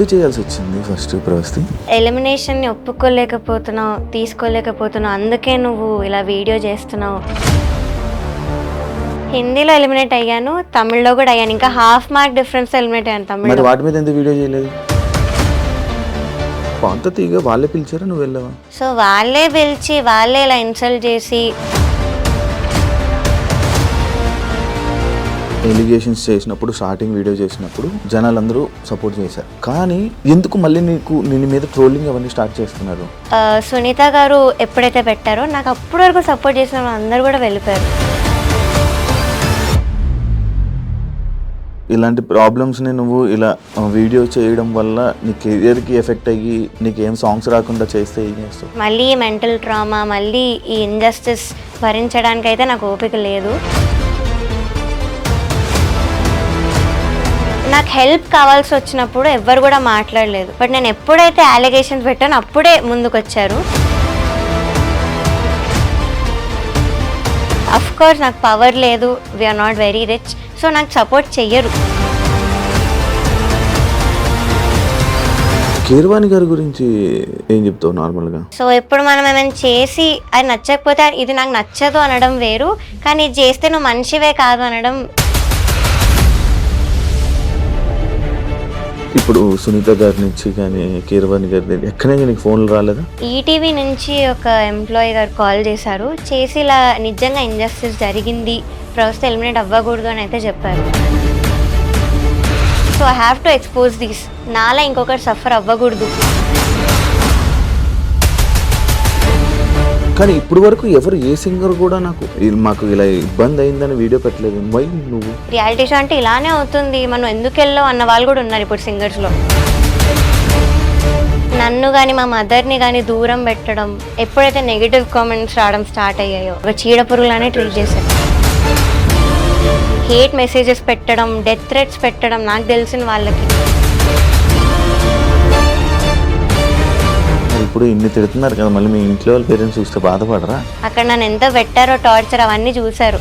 ఎందుకు చేయాల్సి వచ్చింది ఫస్ట్ ప్రవస్తి? ఎలిమినేషన్ని ఒప్పుకోలేకపోతున్నావు, తీసుకోలేకపోతున్నావు, అందుకే నువ్వు ఇలా వీడియో చేస్తున్నావు. హిందీలో ఎలిమినేట్ అయ్యాను, తమిళ్లో కూడా అయ్యాను. ఇంకా హాఫ్ మార్క్ డిఫరెన్స్ ఎలిమినేట్ అయ్యాను మరి తమిళ్లో. వాటి మీద ఎందుకు వీడియో చేయలేదు? పద్ధతిగా వాళ్ళే పిలిచారా, నువ్వు వెళ్ళావా? సో వాళ్ళే పిలిచి వాళ్ళే ఇలా ఇన్సల్ట్ చేసి ఎలిగేషన్స్ చేసినప్పుడు, స్టార్టింగ్ వీడియో చేసినప్పుడు జనాలందరూ సపోర్ట్ చేశారు. కానీ ఎందుకు మళ్ళీ నిన్ను మీద ట్రోలింగ్ అవన్నీ స్టార్ట్ చేస్తున్నారు? సునీత గారు ఎప్పుడైతే పెట్టారో నాకు అప్పటి వరకు సపోర్ట్ చేసిన వాళ్ళు అందరూ కూడా వెళ్ళిపోయారు. ఇలాంటి ప్రాబ్లమ్స్ని నువ్వు ఇలా వీడియో చేయడం వల్ల నీ కెరియర్కి ఎఫెక్ట్ అయ్యి నీకేం సాంగ్స్ రాకుండా చేస్తే ఏం చేస్తావు? మళ్ళీ మెంటల్ ట్రామా, మళ్ళీ ఈ ఇంజస్టిస్ భరించడానికి అయితే నాకు ఓపిక లేదు. నాకు హెల్ప్ కావాల్సి వచ్చినప్పుడు ఎవ్వరు కూడా మాట్లాడలేదు. బట్ నేను ఎప్పుడైతే అలిగేషన్స్ పెట్టానో అప్పుడే ముందుకు వచ్చారు. అఫ్ కోర్స్ నాకు పవర్ లేదు, we are not very rich, so నాకు సపోర్ట్ చెయ్యరు. కీరవాణి గారి గురించి ఏం చెప్తావు నార్మల్గా? సో ఎప్పుడు మనం ఏమైనా చేసి అది నచ్చకపోతే ఇది నాకు నచ్చదు అనడం వేరు, కానీ ఇది చేస్తే నువ్వు మనిషివే కాదు అనడం. ఇప్పుడు సునీత గారి నుంచి కానీ కీరవాణి గారి ఎక్కడైనా నీకు ఫోన్లు రాలేదా? ఈటీవీ నుంచి ఒక ఎంప్లాయీ గారు కాల్ చేశారు, చేసి ఇలా నిజంగా ఇంజస్టిస్ జరిగింది, ప్రస్తుతం ఎలిమినేట్ అవ్వకూడదు అని అయితే చెప్పారు. So I have to expose this, నాలా ఇంకొకరు సఫర్ అవ్వకూడదు. కానీ ఇప్పుడు వరకు ఎవరు ఏ సింగర్ కూడా మాకు ఇలా ఇబ్బంది అయిందని వీడియో పెట్టలేదు. వై నువ్వు? రియాలిటీ షో అంటే ఇలానే అవుతుంది, మనం ఎందుకు వెళ్ళావు అన్న వాళ్ళు కూడా ఉన్నారు ఇప్పుడు సింగర్స్లో. నన్ను కానీ మా మదర్ని కానీ దూరం పెట్టడం, ఎప్పుడైతే నెగిటివ్ కామెంట్స్ రావడం స్టార్ట్ అయ్యాయో ఒక చీడపురుగులానే ట్రీట్ చేశారు. హేట్ మెసేజెస్ పెట్టడం, డెత్ థ్రెట్స్ పెట్టడం నాకు తెలిసిన వాళ్ళకి. ఇప్పుడు ఇన్ని తిడుతున్నారు కదా, మళ్ళీ మీ ఇంట్లో వాళ్ళ పేరెంట్స్ చూస్తే బాధపడరా? అక్కడ నన్ను ఎంత పెట్టారో టార్చర్ అవన్నీ చూశారు.